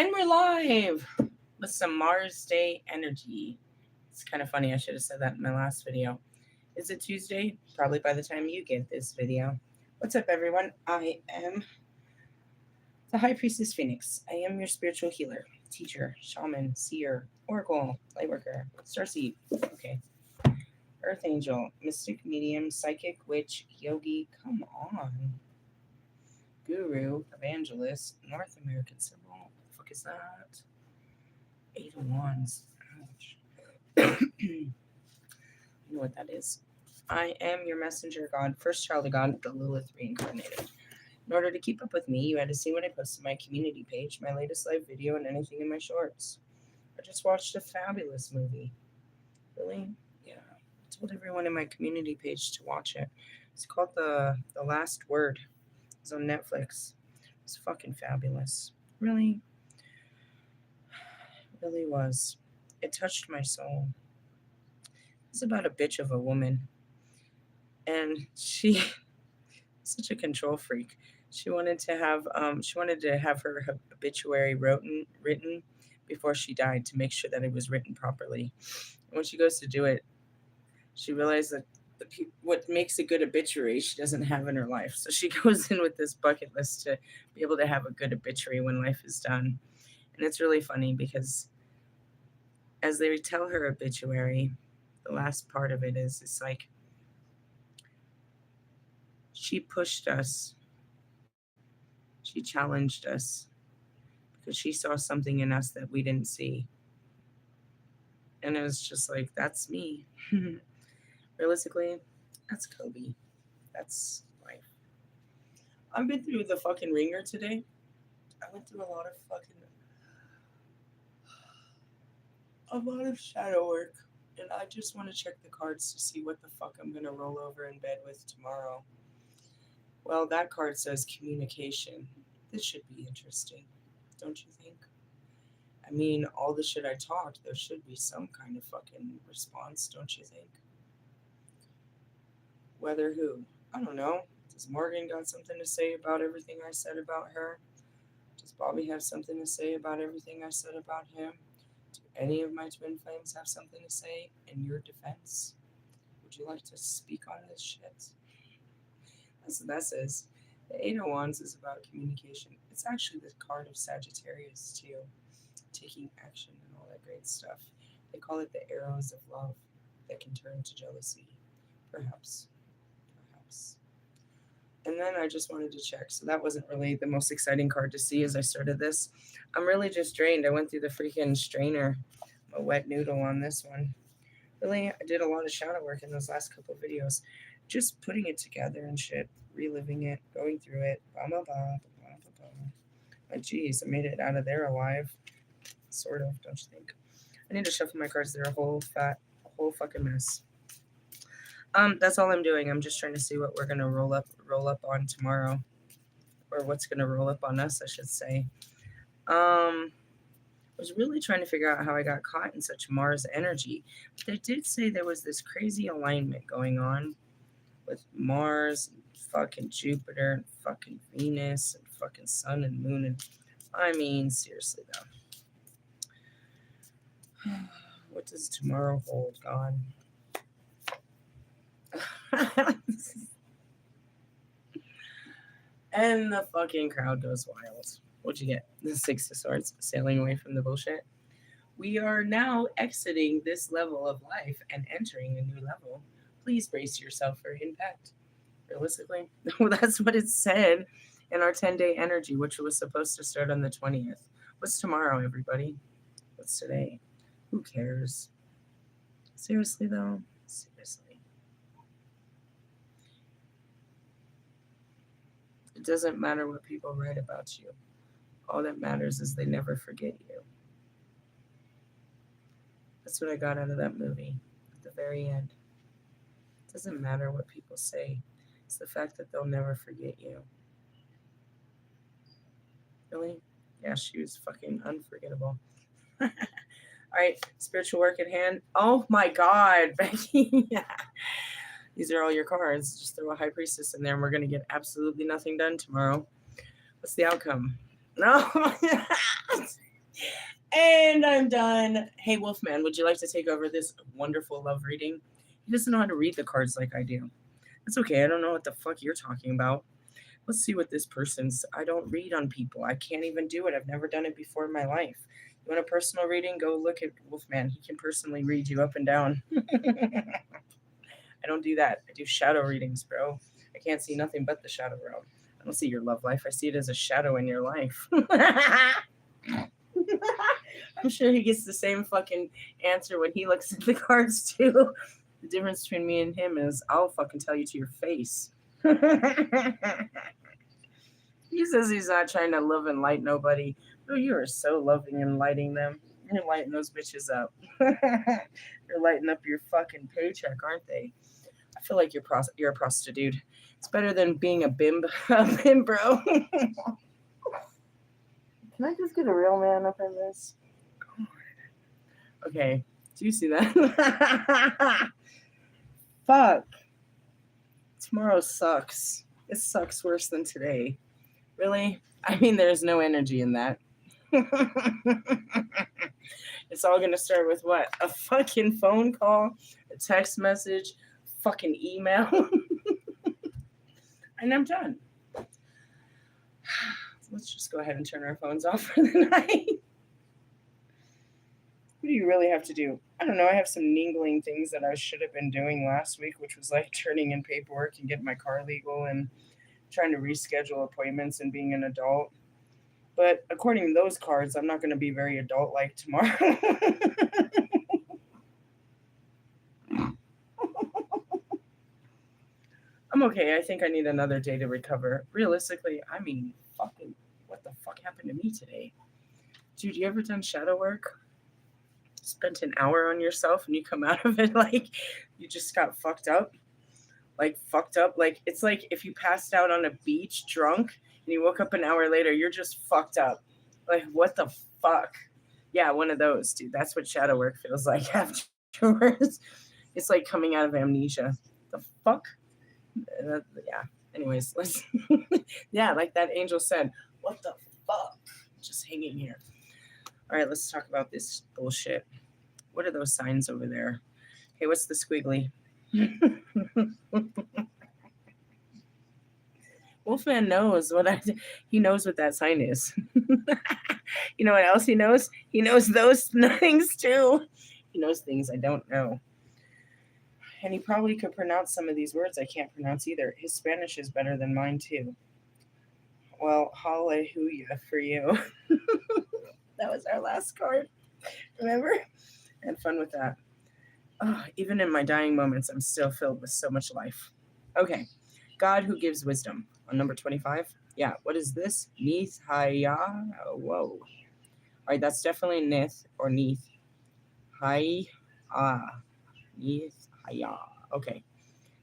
And we're live with some Mars Day energy. It's kind of funny. I should have said that in my last video. Is it Tuesday? Probably by the time you get this video. What's up, everyone? I am the High Priestess Phoenix. I am your spiritual healer, teacher, shaman, seer, oracle, lightworker, starseed. Okay. Earth angel, mystic medium, psychic, witch, yogi. Come on. Guru, evangelist, North American symbol. What the fuck is that? Eight of Wands. Ouch. You know what that is. I am your messenger god, first child of God, the Lilith reincarnated. In order to keep up with me, you had to see what I post on my community page, my latest live video, and anything in my shorts. I just watched a fabulous movie. Really? Yeah. I told everyone in my community page to watch it. It's called The Last Word. It's on Netflix. It's fucking fabulous. Really? It really was. It touched my soul. It's about a bitch of a woman. And she such a control freak. She wanted to have her obituary written before she died to make sure that it was written properly. And when she goes to do it, she realized that what makes a good obituary she doesn't have in her life. So she goes in with this bucket list to be able to have a good obituary when life is done. And it's really funny because as they tell her obituary, the last part of it is it's like she pushed us, she challenged us because she saw something in us that we didn't see. And it was just like, that's me. Realistically, that's Kobe. That's life. I've been through the fucking ringer today. I went through a lot of shadow work. And I just want to check the cards to see what the fuck I'm going to roll over in bed with tomorrow. Well, that card says communication. This should be interesting, don't you think? I mean, all the shit I talked, there should be some kind of fucking response, don't you think? Whether who? I don't know. Does Morgan got something to say about everything I said about her? Does Bobby have something to say about everything I said about him? Do any of my twin flames have something to say in your defense? Would you like to speak on this shit? That's what that says. The Eight of Wands is about communication. It's actually the card of Sagittarius, too. Taking action and all that great stuff. They call it the arrows of love that can turn to jealousy. Perhaps. And then I just wanted to check. So that wasn't really the most exciting card to see as I started this. I'm really just drained. I went through the freaking strainer. I'm a wet noodle on this one. Really, I did a lot of shadow work in those last couple of videos. Just putting it together and shit. Reliving it. Going through it. Like, geez, I made it out of there alive. Sort of, don't you think? I need to shuffle my cards. They're a whole fucking mess. That's all I'm doing. I'm just trying to see what we're gonna roll up on tomorrow, or what's gonna roll up on us, I should say. I was really trying to figure out how I got caught in such Mars energy, but they did say there was this crazy alignment going on with Mars, and fucking Jupiter, and fucking Venus, and fucking Sun and Moon, and I mean, seriously though, what does tomorrow hold, God? And the fucking crowd goes wild. What'd you get? The Six of Swords, sailing away from the bullshit. We are now exiting this level of life and entering a new level. Please brace yourself for impact. Realistically, that's what it said in our 10-day energy, which was supposed to start on the 20th. What's tomorrow, everybody? What's today? Who cares? Seriously, though? Seriously. It doesn't matter what people write about you. All that matters is they never forget you. That's what I got out of that movie at the very end. It doesn't matter what people say. It's the fact that they'll never forget you. Really? Yeah, she was fucking unforgettable. All right, spiritual work at hand. Oh my God, Becky. These are all your cards. Just throw a High Priestess in there and we're going to get absolutely nothing done tomorrow. What's the outcome? No. And I'm done. Hey, Wolfman, would you like to take over this wonderful love reading? He doesn't know how to read the cards like I do. It's okay. I don't know what the fuck you're talking about. Let's see what this person's. I don't read on people. I can't even do it. I've never done it before in my life. You want a personal reading? Go look at Wolfman. He can personally read you up and down. I don't do that. I do shadow readings, bro. I can't see nothing but the shadow realm. I don't see your love life. I see it as a shadow in your life. I'm sure he gets the same fucking answer when he looks at the cards too. The difference between me and him is I'll fucking tell you to your face. He says he's not trying to love and light nobody. Oh, you are so loving and lighting them. You're lighting those bitches up. You're lighting up your fucking paycheck, aren't they? I feel like you're a prostitute. It's better than being a bimbo, bro. Can I just get a real man up in this? Okay. Do you see that? Fuck. Tomorrow sucks. It sucks worse than today. Really? I mean, there's no energy in that. It's all going to start with what? A fucking phone call, a text message, fucking email. And I'm done. Let's just go ahead and turn our phones off for the night. What do you really have to do? I don't know. I have some niggling things that I should have been doing last week, which was like turning in paperwork and getting my car legal and trying to reschedule appointments and being an adult. But according to those cards, I'm not going to be very adult-like tomorrow. I'm okay. I think I need another day to recover. Realistically, I mean, fucking, what the fuck happened to me today? Dude, you ever done shadow work? Spent an hour on yourself and you come out of it like you just got fucked up? Like, fucked up? Like, it's like if you passed out on a beach drunk and you woke up an hour later, you're just fucked up. Like, what the fuck? Yeah, one of those, dude. That's what shadow work feels like afterwards. It's like coming out of amnesia. The fuck? Yeah. Anyways, let's. Yeah, like that angel said, what the fuck? Just hanging here. All right, let's talk about this bullshit. What are those signs over there? Hey, what's the squiggly? Wolfman knows he knows what that sign is. You know what else he knows? He knows those things too. He knows things I don't know. And he probably could pronounce some of these words I can't pronounce either. His Spanish is better than mine too. Well, hallelujah for you. That was our last card. Remember? I had fun with that. Oh, even in my dying moments, I'm still filled with so much life. Okay. God who gives wisdom. On number 25. Yeah, what is this? Neath Haya. Oh, whoa. All right, that's definitely Nith or Neath. Hi. Neath Haya. Okay.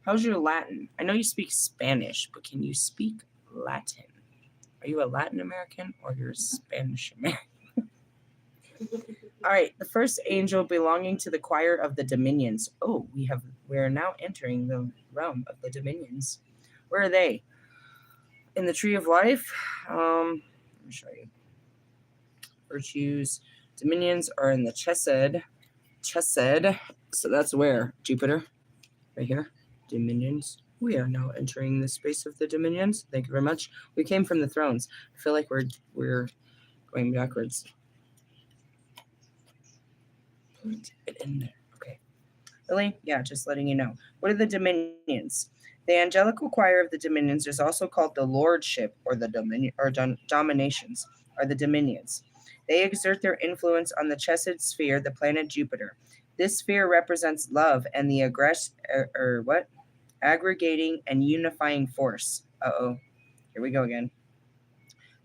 How's your Latin? I know you speak Spanish, but can you speak Latin? Are you a Latin American or you're a Spanish American? All right, the first angel belonging to the choir of the dominions. Oh, we're now entering the realm of the dominions. Where are they? In the tree of life. Let me show you. Virtues, dominions are in the chesed. Chesed. So that's where Jupiter, right here. Dominions. We are now entering the space of the dominions. Thank you very much. We came from the thrones. I feel like we're going backwards. Put it in there. Okay. Really? Yeah, just letting you know. What are the dominions? The angelical choir of the dominions is also called the lordship or the dominion or dominations are the dominions. They exert their influence on the chesed sphere, the planet Jupiter. This sphere represents love and the aggregating and unifying force. Uh-oh. Here we go again.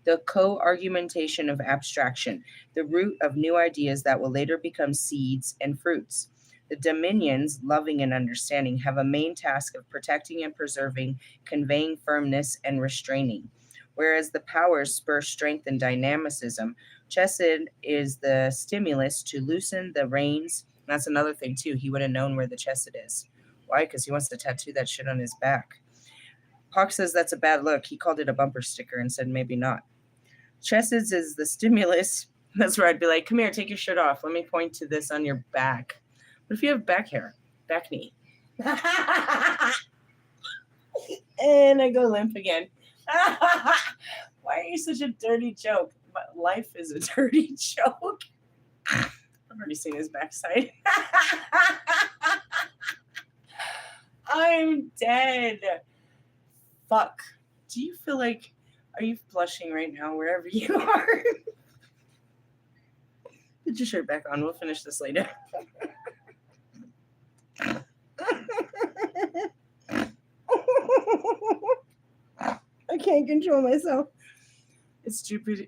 The co-argumentation of abstraction, the root of new ideas that will later become seeds and fruits. The dominions, loving and understanding, have a main task of protecting and preserving, conveying firmness and restraining. Whereas the powers spur strength and dynamicism, chesed is the stimulus to loosen the reins. That's another thing, too. He would have known where the chesed is. Why? Because he wants to tattoo that shit on his back. Hawk says that's a bad look. He called it a bumper sticker and said maybe not. Chesed is the stimulus That's where I'd be like, come here, take your shirt off. Let me point to this on your back. What if you have back hair? Back knee. And I go limp again. Why are you such a dirty joke? Life is a dirty joke. I've already seen his backside. I'm dead. Fuck. Do you feel like, are you blushing right now wherever you are? Put your shirt back on. We'll finish this later. I can't control myself. It's Jupiter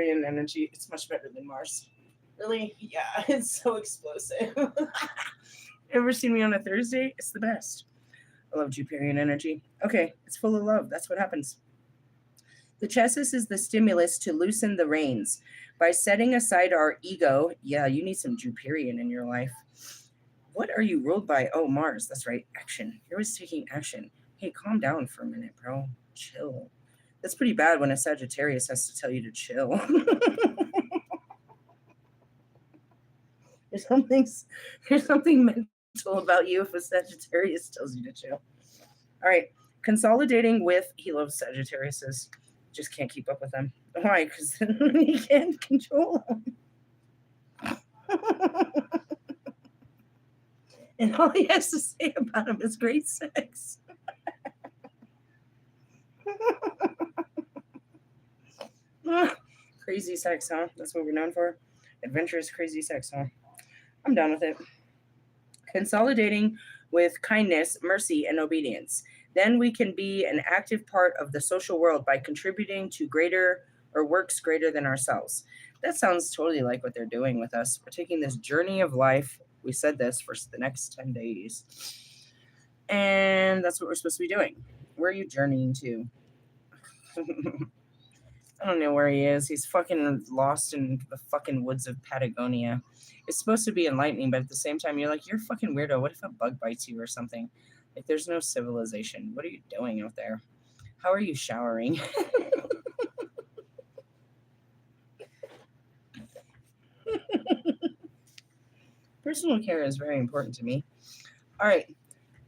energy. It's much better than Mars. Really? Yeah, it's so explosive. Ever seen me on a Thursday? It's the best. I love Jupiterian energy. Okay, it's full of love. That's what happens. The chassis is the stimulus to loosen the reins. By setting aside our ego, yeah, you need some Jupiterian in your life. What are you ruled by? Oh, Mars. That's right. Action. You're always taking action. Hey, calm down for a minute, bro. Chill. That's pretty bad when a Sagittarius has to tell you to chill. There's something mental about you if a Sagittarius tells you to chill. All right. Consolidating with, he loves Sagittariuses. Just can't keep up with them. Why? Because he can't control them. And all he has to say about him is great sex. Crazy sex, huh? That's what we're known for. Adventurous, crazy sex, huh? I'm down with it. Consolidating with kindness, mercy, and obedience. Then we can be an active part of the social world by contributing to greater or works greater than ourselves. That sounds totally like what they're doing with us. We're taking this journey of life. We said this for the next 10 days. And that's what we're supposed to be doing. Where are you journeying to? I don't know where he is. He's fucking lost in the fucking woods of Patagonia. It's supposed to be enlightening, but at the same time, you're like, you're a fucking weirdo. What if a bug bites you or something? Like, there's no civilization. What are you doing out there? How are you showering? Personal care is very important to me. All right.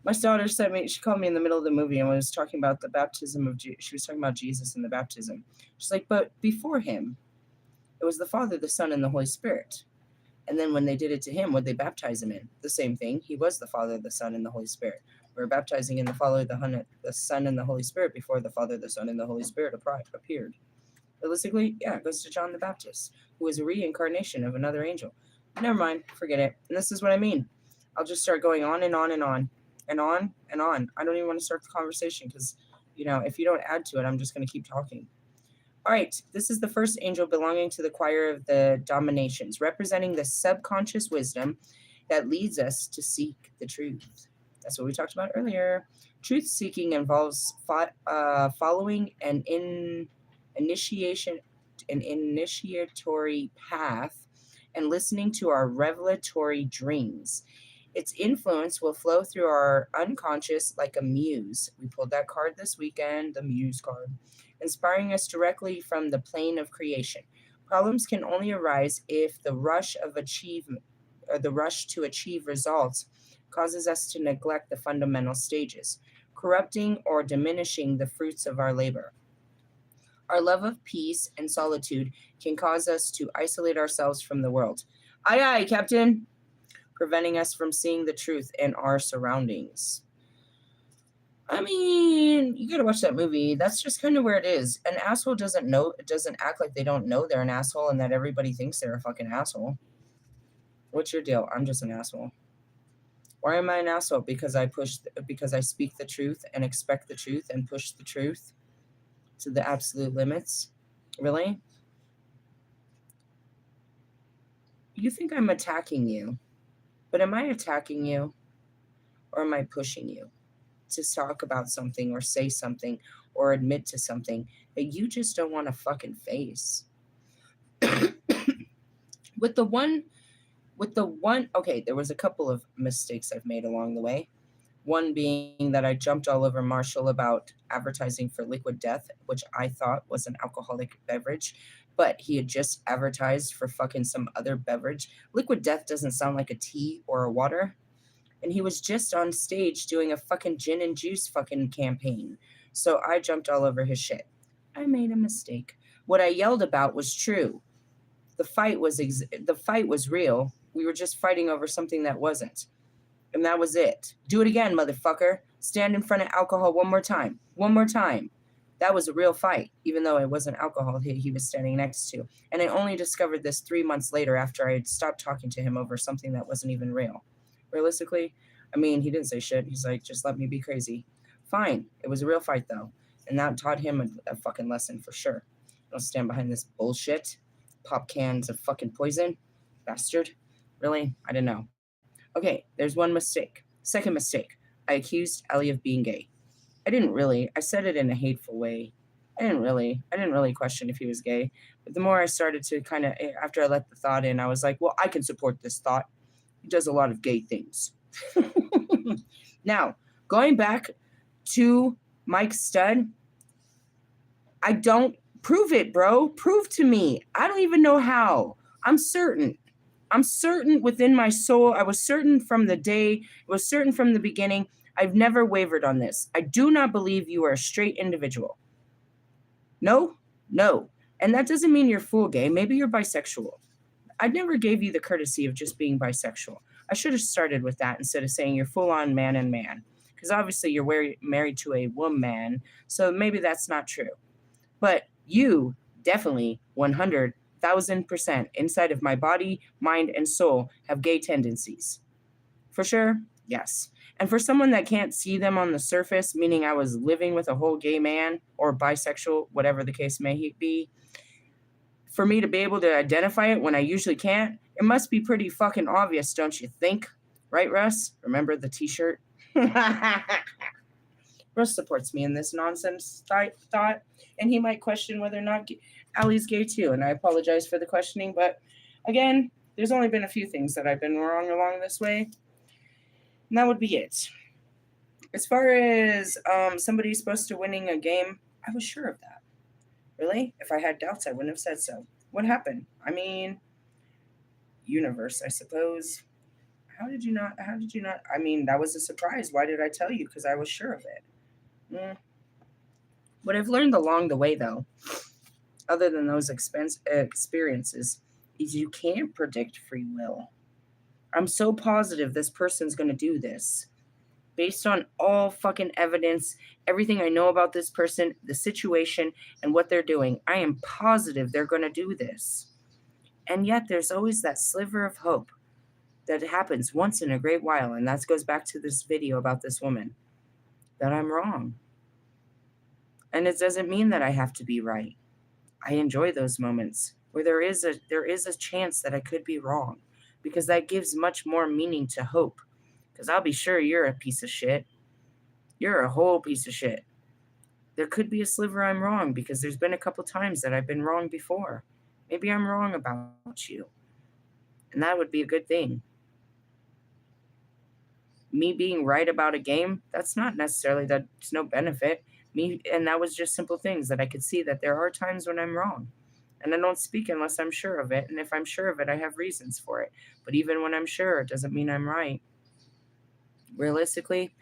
My daughter sent me, she called me in the middle of the movie and was talking about the baptism of, she was talking about Jesus and the baptism. She's like, but before him, it was the Father, the Son, and the Holy Spirit. And then when they did it to him, what they baptize him in? The same thing. He was the Father, the Son, and the Holy Spirit. We're baptizing in the Father, the Son, and the Holy Spirit before the Father, the Son, and the Holy Spirit appeared. Realistically, yeah, it goes to John the Baptist, who was a reincarnation of another angel. Never mind, forget it. And this is what I mean. I'll just start going on and on and on and on and on. I don't even want to start the conversation because, if you don't add to it, I'm just going to keep talking. All right, this is the first angel belonging to the choir of the dominations, representing the subconscious wisdom that leads us to seek the truth. That's what we talked about earlier. Truth seeking involves following an initiatory path and listening to our revelatory dreams. Its influence will flow through our unconscious like a muse. We pulled that card this weekend, the muse card, inspiring us directly from the plane of creation. Problems can only arise if the rush to achieve results causes us to neglect the fundamental stages, corrupting or diminishing the fruits of our labor. Our love of peace and solitude can cause us to isolate ourselves from the world. Aye, aye, Captain. Preventing us from seeing the truth in our surroundings. I mean, you gotta watch that movie. That's just kind of where it is. An asshole doesn't act like they don't know they're an asshole and that everybody thinks they're a fucking asshole. What's your deal? I'm just an asshole. Why am I an asshole? Because I speak the truth and expect the truth and push the truth to the absolute limits. Really? You think I'm attacking you, but am I attacking you or am I pushing you to talk about something or say something or admit to something that you just don't want to fucking face? Okay, there was a couple of mistakes I've made along the way. One being that I jumped all over Marshall about advertising for liquid death, which I thought was an alcoholic beverage. but he had just advertised for fucking some other beverage. Liquid Death doesn't sound like a tea or a water. And he was just on stage doing a fucking gin and juice fucking campaign. So I jumped all over his shit. I made a mistake. What I yelled about was true. The fight was real. We were just fighting over something that wasn't. And that was it. Do it again, motherfucker. Stand in front of alcohol one more time. One more time. That was a real fight, even though it wasn't alcohol he was standing next to. And I only discovered this 3 months later after I had stopped talking to him over something that wasn't even real. Realistically, I mean, he didn't say shit. He's like, just let me be crazy. Fine. It was a real fight, though. And that taught him a fucking lesson for sure. Don't stand behind this bullshit. Pop cans of fucking poison. Bastard. Really? I don't know. Okay, there's one mistake. Second mistake. I accused Ellie of being gay. I didn't really. I said it in a hateful way. I didn't really question if he was gay. But the more I started to kind of, after I let the thought in, I was like, well, I can support this thought. He does a lot of gay things. Now, going back to Mike Stud, I don't prove it, bro. Prove to me. I don't even know how. I'm certain within my soul. I was certain from the day, I was certain from the beginning. I've never wavered on this. I do not believe you are a straight individual. No. And that doesn't mean you're full gay. Maybe you're bisexual. I never gave you the courtesy of just being bisexual. I should have started with that instead of saying you're full on man and man. Because obviously you're married to a woman, so maybe that's not true. But you definitely 100,000% inside of my body, mind, and soul have gay tendencies. For sure, yes. And for someone that can't see them on the surface, meaning I was living with a whole gay man or bisexual, whatever the case may be, for me to be able to identify it when I usually can't, it must be pretty fucking obvious, don't you think? Right, Russ? Remember the t-shirt? Russ supports me in this nonsense thought, and he might question whether or not Allie's gay too, and I apologize for the questioning, but again, there's only been a few things that I've been wrong along this way, and that would be it. As far as somebody supposed to winning a game, I was sure of that. Really? If I had doubts, I wouldn't have said so. What happened? I mean, universe, I suppose. How did you not? I mean, that was a surprise. Why did I tell you? Because I was sure of it. What I've learned along the way, though, other than those experiences, is you can't predict free will. I'm so positive this person's going to do this. Based on all fucking evidence, everything I know about this person, the situation, and what they're doing, I am positive they're going to do this. And yet there's always that sliver of hope that happens once in a great while, and that goes back to this video about this woman, that I'm wrong. And it doesn't mean that I have to be right. I enjoy those moments where there is a chance that I could be wrong, because that gives much more meaning to hope. Because I'll be sure you're a piece of shit. You're a whole piece of shit. There could be a sliver I'm wrong, because there's been a couple times that I've been wrong before. Maybe I'm wrong about you. And that would be a good thing. Me being right about a game, that's not necessarily, that's no benefit. And that was just simple things that I could see that there are times when I'm wrong. And I don't speak unless I'm sure of it. And if I'm sure of it, I have reasons for it. But even when I'm sure, it doesn't mean I'm right. Realistically,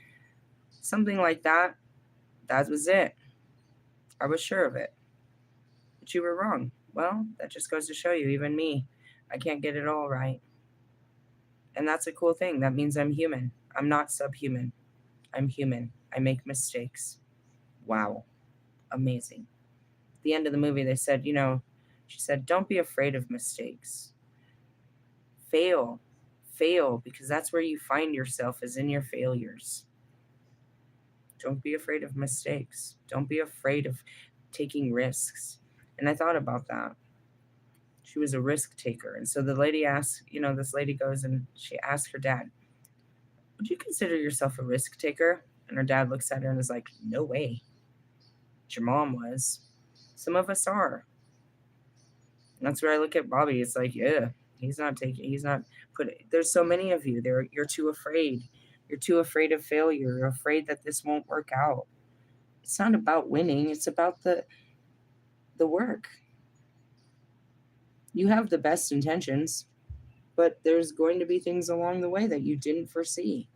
something like that was it. I was sure of it. But you were wrong. Well, that just goes to show you, even me, I can't get it all right. And that's a cool thing. That means I'm human. I'm not subhuman. I'm human. I make mistakes. Wow. Amazing. At the end of the movie, they said, she said, don't be afraid of mistakes. Fail, because that's where you find yourself, is in your failures. Don't be afraid of mistakes. Don't be afraid of taking risks. And I thought about that. She was a risk taker. And so the lady asked, this lady goes and she asked her dad, would you consider yourself a risk taker? And her dad looks at her and is like, no way. But your mom was. Some of us are. And that's where I look at Bobby. It's like, yeah, there's so many of you. You're too afraid. You're too afraid of failure. You're afraid that this won't work out. It's not about winning. It's about the work. You have the best intentions, but there's going to be things along the way that you didn't foresee.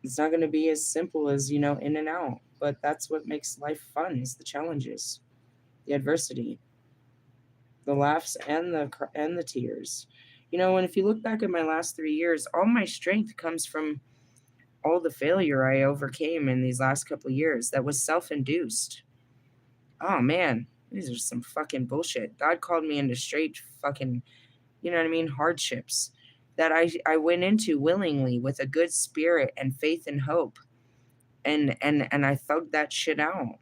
It's not going to be as simple as, in and out, but that's what makes life fun is the challenges, the adversity, the laughs and the tears. And if you look back at my last 3 years, all my strength comes from all the failure I overcame in these last couple of years that was self-induced. Oh man, these are some fucking bullshit. God called me into straight fucking, hardships that I went into willingly with a good spirit and faith and hope. And I thugged that shit out.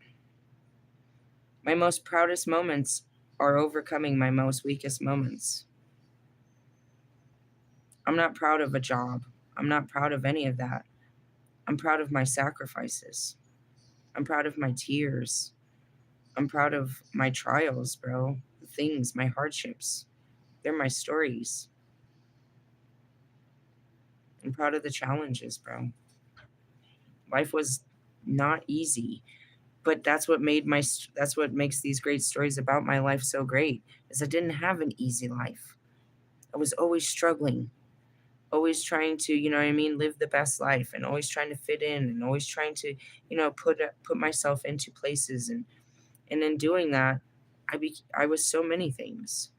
My most proudest moments are overcoming my most weakest moments. I'm not proud of a job. I'm not proud of any of that. I'm proud of my sacrifices. I'm proud of my tears. I'm proud of my trials, bro. The things, my hardships. They're my stories. I'm proud of the challenges, bro. Life was not easy, but that's what makes these great stories about my life so great. Is I didn't have an easy life. I was always struggling, always trying to, live the best life, and always trying to fit in, and always trying to, put myself into places, and in doing that, I was so many things.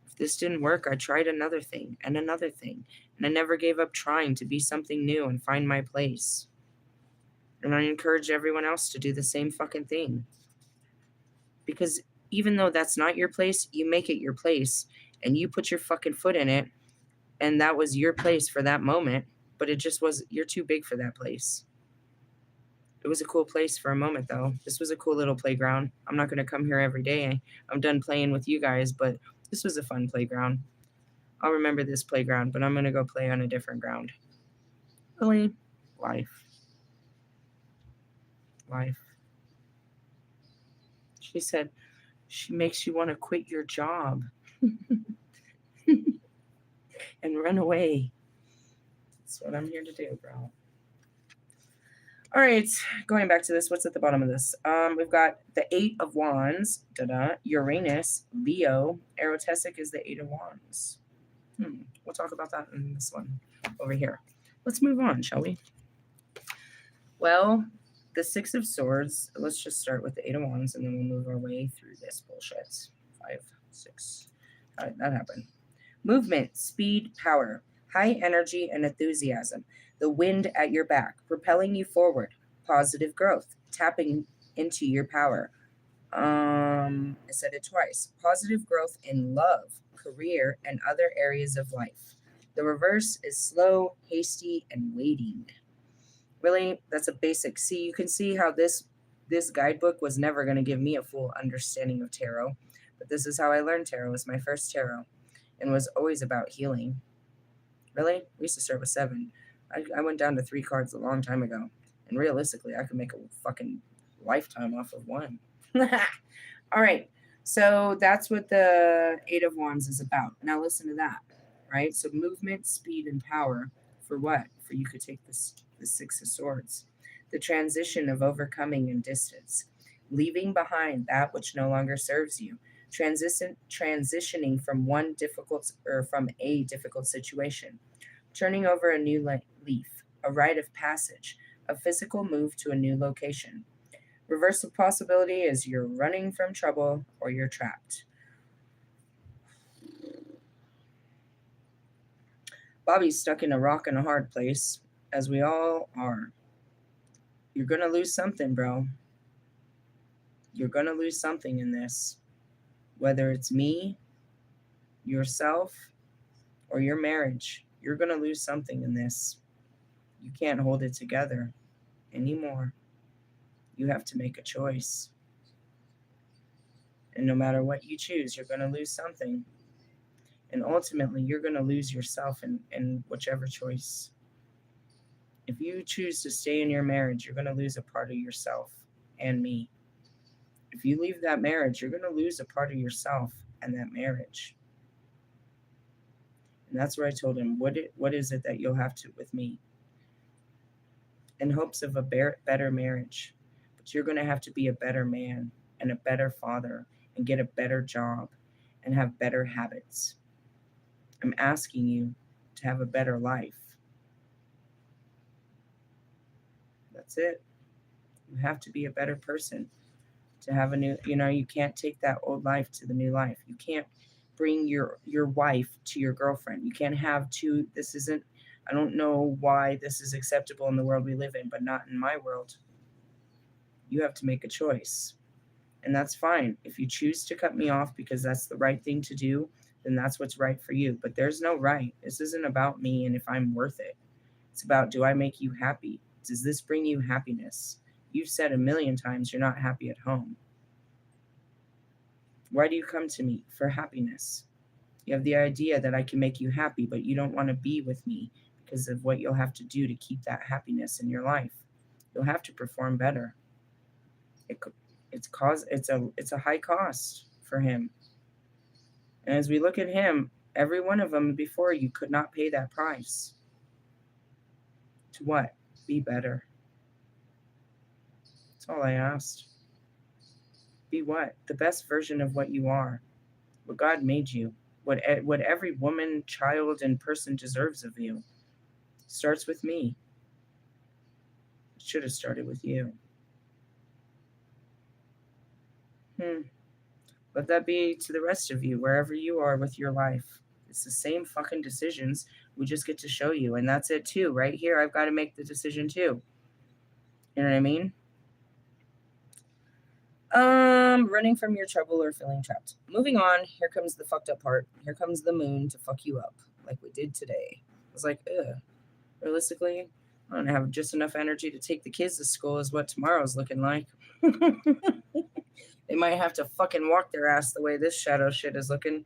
If this didn't work, I tried another thing and another thing, and I never gave up trying to be something new and find my place. And I encourage everyone else to do the same fucking thing. Because even though that's not your place, you make it your place, and you put your fucking foot in it, and that was your place for that moment, but it just was, you're too big for that place. It was a cool place for a moment, though. This was a cool little playground. I'm not going to come here every day. I'm done playing with you guys, but this was a fun playground. I'll remember this playground, but I'm going to go play on a different ground. Really? Life. Life. She said, she makes you want to quit your job and run away. That's what I'm here to do, bro. All right, going back to this, what's at the bottom of this? We've got the Eight of Wands, Uranus, Leo. Erotesic is the Eight of Wands. We'll talk about that in this one over here. Let's move on, shall we? Well, the Six of Swords, let's just start with the Eight of Wands, and then we'll move our way through this bullshit. 5, 6. How did that happen? Movement, speed, power, high energy and enthusiasm. The wind at your back, propelling you forward. Positive growth, tapping into your power. I said it twice. Positive growth in love, career, and other areas of life. The reverse is slow, hasty, and waiting. Really, that's a basic. See, you can see how this guidebook was never going to give me a full understanding of tarot, but this is how I learned tarot. It was my first tarot, and was always about healing. Really, we used to start with 7. I went down to 3 cards a long time ago, and realistically, I could make a fucking lifetime off of 1. All right, so that's what the Eight of Wands is about. Now listen to that, right? So movement, speed, and power. For what? For you could take this the Six of Swords. The transition of overcoming and distance, leaving behind that which no longer serves you. Transitioning from from a difficult situation, turning over a new leaf, a rite of passage, a physical move to a new location. Reverse of possibility is you're running from trouble or you're trapped. Bobby's stuck in a rock and a hard place, as we all are. You're going to lose something, bro. You're going to lose something in this. Whether it's me, yourself, or your marriage, you're going to lose something in this. You can't hold it together anymore. You have to make a choice. And no matter what you choose, you're going to lose something. And ultimately, you're going to lose yourself in whichever choice. If you choose to stay in your marriage, you're going to lose a part of yourself and me. If you leave that marriage, you're going to lose a part of yourself and that marriage. And that's where I told him, what is it that you'll have to with me? In hopes of a better marriage. But you're going to have to be a better man and a better father and get a better job and have better habits. I'm asking you to have a better life. That's it. You have to be a better person to have a new, you can't take that old life to the new life. You can't bring your wife to your girlfriend. You can't have two. This isn't, I don't know why this is acceptable in the world we live in, but not in my world. You have to make a choice. And that's fine. If you choose to cut me off because that's the right thing to do, then that's what's right for you. But there's no right. This isn't about me and if I'm worth it. It's about, do I make you happy? Does this bring you happiness? You've said a million times you're not happy at home. Why do you come to me? For happiness. You have the idea that I can make you happy, but you don't want to be with me because of what you'll have to do to keep that happiness in your life. You'll have to perform better. It, it's a high cost for him. And as we look at him, every one of them before you could not pay that price. To what? Be better. That's all I asked. Be what? The best version of what you are. What God made you. What every woman, child, and person deserves of you. Starts with me. It should have started with you. Let that be to the rest of you, wherever you are with your life. It's the same fucking decisions. We just get to show you. And that's it too. Right here, I've got to make the decision too. You know what I mean? Running from your trouble or feeling trapped. Moving on, here comes the fucked up part. Here comes the moon to fuck you up, like we did today. I was like, ugh. Realistically, I don't have just enough energy to take the kids to school, is what tomorrow's looking like. They might have to fucking walk their ass the way this shadow shit is looking.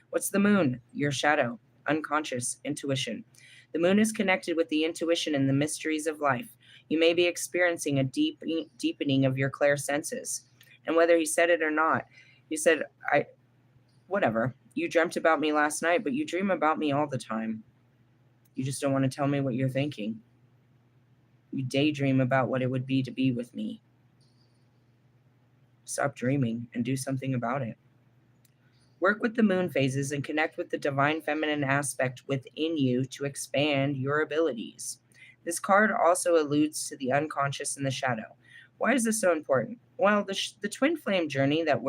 What's the moon? Your shadow, unconscious, intuition. The moon is connected with the intuition and the mysteries of life. You may be experiencing a deepening of your clair senses. And whether he said it or not, he said, whatever. You dreamt about me last night, but you dream about me all the time. You just don't want to tell me what you're thinking. You daydream about what it would be to be with me. Stop dreaming and do something about it. Work with the moon phases and connect with the divine feminine aspect within you to expand your abilities. This card also alludes to the unconscious and the shadow. Why is this so important? Well, the twin flame journey that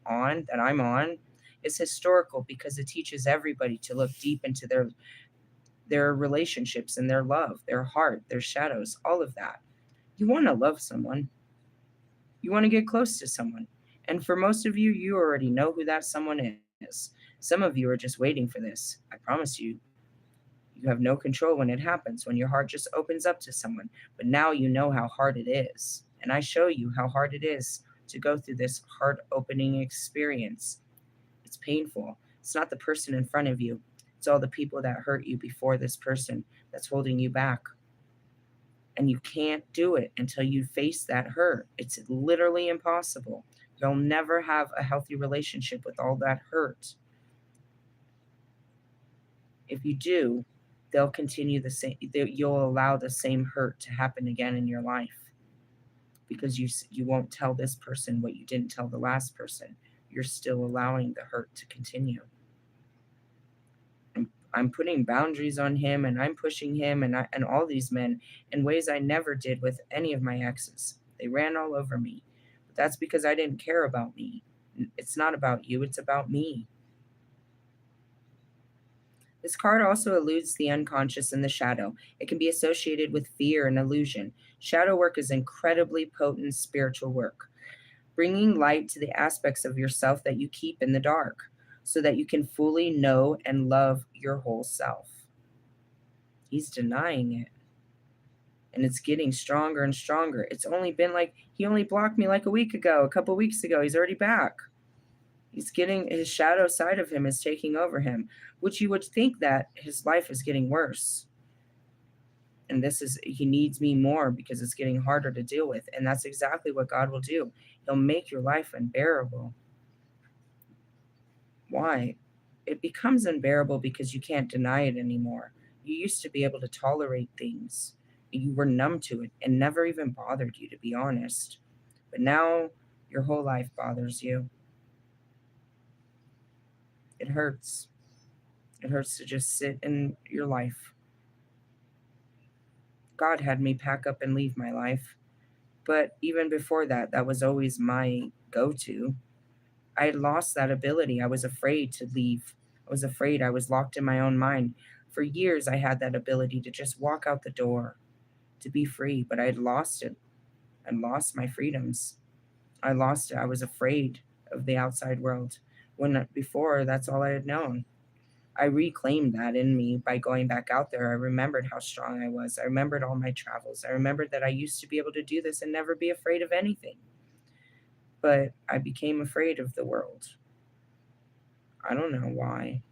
I'm on, is historical because it teaches everybody to look deep into their relationships and their love, their heart, their shadows, all of that. You want to love someone. You want to get close to someone. And for most of you, you already know who that someone is. Some of you are just waiting for this. I promise you, you have no control when it happens, when your heart just opens up to someone. But now you know how hard it is. And I show you how hard it is to go through this heart opening experience. It's painful. It's not the person in front of you. It's all the people that hurt you before this person that's holding you back. And you can't do it until you face that hurt. It's literally impossible. You'll never have a healthy relationship with all that hurt. If you do, they'll continue the same. You'll allow the same hurt to happen again in your life because you won't tell this person what you didn't tell the last person. You're still allowing the hurt to continue. I'm putting boundaries on him, and I'm pushing him and all these men in ways I never did with any of my exes. They ran all over me. But that's because I didn't care about me. It's not about you, it's about me. This card also alludes the unconscious and the shadow. It can be associated with fear and illusion. Shadow work is incredibly potent spiritual work, bringing light to the aspects of yourself that you keep in the dark, so that you can fully know and love your whole self. He's denying it. And it's getting stronger and stronger. It's only been he only blocked me like a couple weeks ago. He's already back. His shadow side of him is taking over him, which you would think that his life is getting worse. And he needs me more because it's getting harder to deal with. And that's exactly what God will do. He'll make your life unbearable. Why? It becomes unbearable because you can't deny it anymore. You used to be able to tolerate things. You were numb to it and never even bothered you, to be honest. But now your whole life bothers you. It hurts. It hurts to just sit in your life. God had me pack up and leave my life. But even before that, that was always my go to. I had lost that ability. I was afraid to leave. I was afraid. I was locked in my own mind. For years, I had that ability to just walk out the door, to be free, but I had lost it. I lost my freedoms. I lost it. I was afraid of the outside world when before that's all I had known. I reclaimed that in me by going back out there. I remembered how strong I was. I remembered all my travels. I remembered that I used to be able to do this and never be afraid of anything. But I became afraid of the world. I don't know why.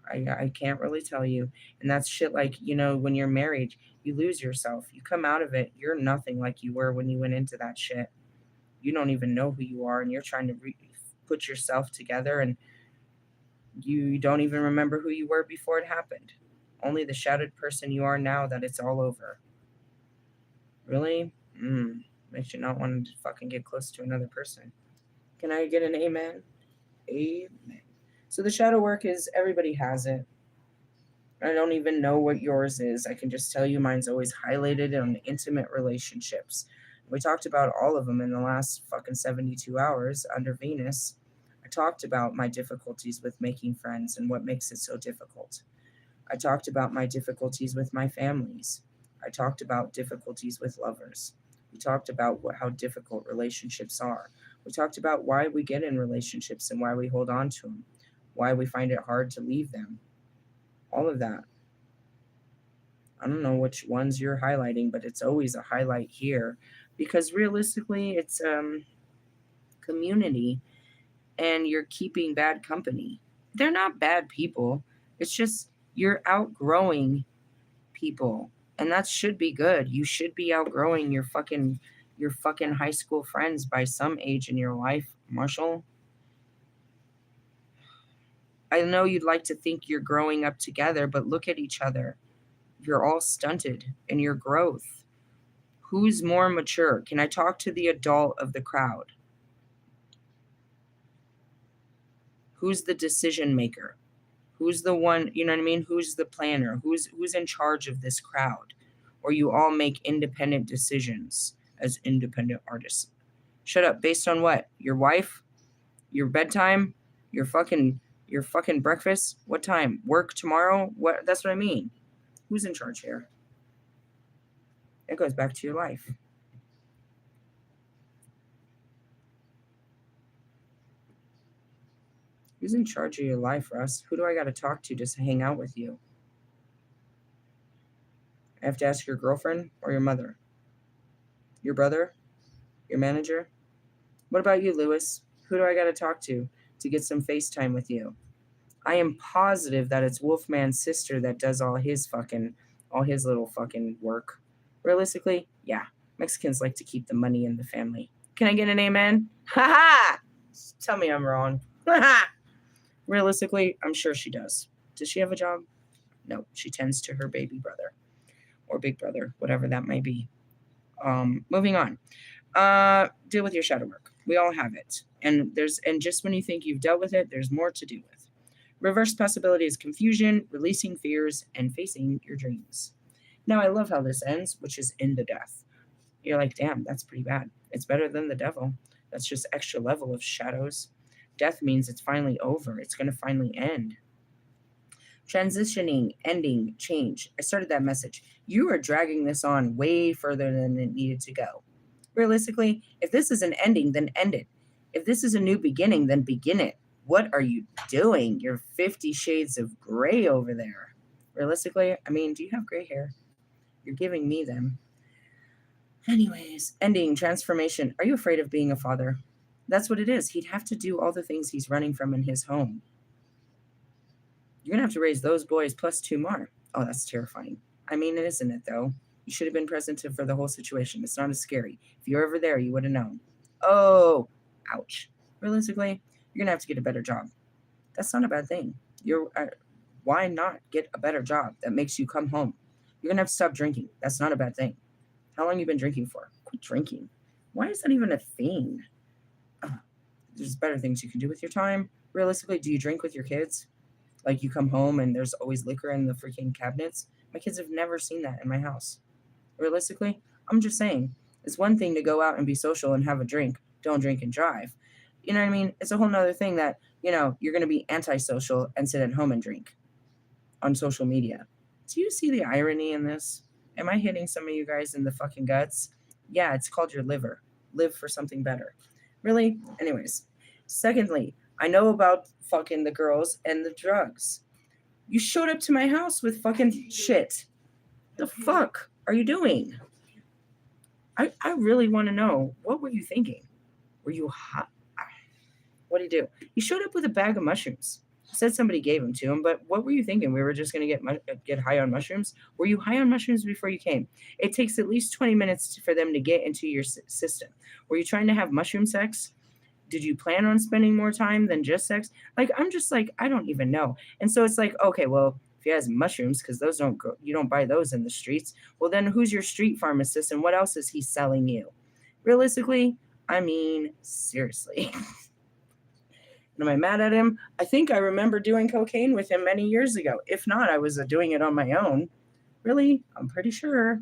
I can't really tell you. And that's shit like, when you're married, you lose yourself. You come out of it, you're nothing like you were when you went into that shit. You don't even know who you are, and you're trying to put yourself together, and you don't even remember who you were before it happened. Only the shattered person you are now that it's all over. Really? Makes you not want to fucking get close to another person. Can I get an amen? Amen. So the shadow work is everybody has it. I don't even know what yours is. I can just tell you mine's always highlighted on intimate relationships. We talked about all of them in the last fucking 72 hours under Venus. I talked about my difficulties with making friends and what makes it so difficult. I talked about my difficulties with my families. I talked about difficulties with lovers. We talked about how difficult relationships are. We talked about why we get in relationships and why we hold on to them, why we find it hard to leave them. All of that. I don't know which ones you're highlighting, but it's always a highlight here because realistically, it's community and you're keeping bad company. They're not bad people. It's just you're outgrowing people, and that should be good. You should be outgrowing your fucking high school friends by some age in your life, Marshall. I know you'd like to think you're growing up together, but look at each other. You're all stunted in your growth. Who's more mature? Can I talk to the adult of the crowd? Who's the decision maker? Who's the one, you know what I mean? Who's the planner? Who's in charge of this crowd? Or you all make independent decisions as independent artists. Shut up. Based on what? Your wife? Your bedtime? Your fucking breakfast? What time? Work tomorrow? What that's what I mean. Who's in charge here? It goes back to your life. Who's in charge of your life, Russ? Who do I got to talk to just to hang out with you? I have to ask your girlfriend or your mother? Your brother? Your manager? What about you, Lewis? Who do I got to talk to get some FaceTime with you? I am positive that it's Wolfman's sister that does all his little fucking work. Realistically, yeah. Mexicans like to keep the money in the family. Can I get an amen? Ha ha! Tell me I'm wrong. Ha ha! Realistically, I'm sure she does. Does she have a job? No, she tends to her baby brother or big brother, whatever that may be. Moving on. Deal with your shadow work. We all have it. And just when you think you've dealt with it, there's more to do with. Reverse possibility is confusion, releasing fears, and facing your dreams. Now, I love how this ends, which is in the death. You're like, damn, that's pretty bad. It's better than the devil. That's just extra level of shadows. Death means it's finally over. It's going to finally end. Transitioning, ending, change. I started that message. You are dragging this on way further than it needed to go. Realistically, if this is an ending, then end it. If this is a new beginning, then begin it. What are you doing? You're 50 shades of gray over there. Realistically, I mean, do you have gray hair? You're giving me them. Anyways, ending, transformation. Are you afraid of being a father? That's what it is. He'd have to do all the things he's running from in his home. You're going to have to raise those boys plus 2 more. Oh, that's terrifying. I mean, isn't it, though? You should have been present for the whole situation. It's not as scary. If you were ever there, you would have known. Oh, ouch. Realistically, you're going to have to get a better job. That's not a bad thing. Why not get a better job that makes you come home? You're going to have to stop drinking. That's not a bad thing. How long have you been drinking for? Quit drinking. Why is that even a thing? There's better things you can do with your time. Realistically, do you drink with your kids? Like you come home and there's always liquor in the freaking cabinets? My kids have never seen that in my house. Realistically, I'm just saying, it's one thing to go out and be social and have a drink. Don't drink and drive. You know what I mean? It's a whole nother thing that, you're going to be antisocial and sit at home and drink on social media. Do you see the irony in this? Am I hitting some of you guys in the fucking guts? Yeah, it's called your liver. Live for something better. Really? Anyways. Secondly, I know about fucking the girls and the drugs. You showed up to my house with fucking shit. The fuck are you doing? I really want to know, what were you thinking? Were you hot? What do you do? He showed up with a bag of mushrooms. Said somebody gave them to him, but what were you thinking? We were just going to get high on mushrooms? Were you high on mushrooms before you came? It takes at least 20 minutes for them to get into your system. Were you trying to have mushroom sex? Did you plan on spending more time than just sex? Like, I'm just like, I don't even know. And so it's like, okay, well, if he has mushrooms, because those you don't buy those in the streets. Well, then who's your street pharmacist and what else is he selling you? Realistically, I mean, seriously. Am I mad at him? I think I remember doing cocaine with him many years ago. If not, I was doing it on my own. Really? I'm pretty sure.